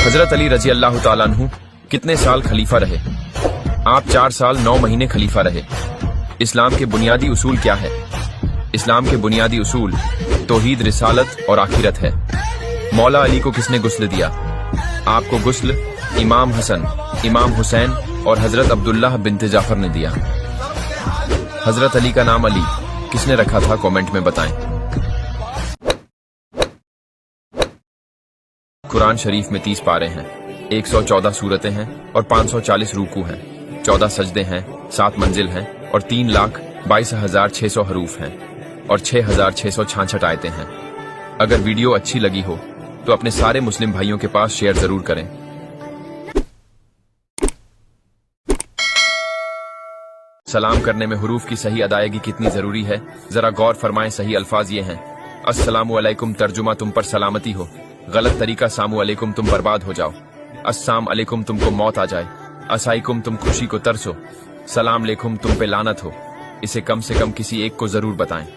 हजरत अली रजी अल्लाह ताला अन्हु कितने साल खलीफा रहे? आप 4 साल 9 महीने खलीफा रहे। इस्लाम के बुनियादी उसूल क्या है? इस्लाम के बुनियादी उसूल तौहीद, रिसालत और आखिरत है। मौला अली को किसने गुस्ल दिया? आपको गुस्ल इमाम हसन, इमाम हुसैन और हजरत अब्दुल्लाह बिन्त जाफर ने दिया। हजरत अली का नाम अली किसने रखा था? कमेंट में बताएं। कुरान शरीफ में 30 पारे हैं, 114 सूरतें हैं और 540 रूकू हैं, 14 सजदे हैं, 7 मंजिल हैं और 3,22,600 हरूफ हैं और 6,666 आयतें हैं। अगर वीडियो अच्छी लगी हो तो अपने सारे मुस्लिम भाइयों के पास शेयर जरूर करें। सलाम करने में हुरूफ की सही अदायगी कितनी जरूरी है, जरा गौर फरमाएं। सही अल्फाज ये हैं: अस्सलामु अलैकुम तर्जुमा तुम पर सलामती हो, गलत तरीका सामु अलैकुम तुम बर्बाद हो जाओ, अस्साम अलैकुम तुमको मौत आ जाए, असाइकुम तुम खुशी को तरसो, सलाम अलैकुम तुम पे लानत हो। इसे कम से कम किसी एक को जरूर बताएं।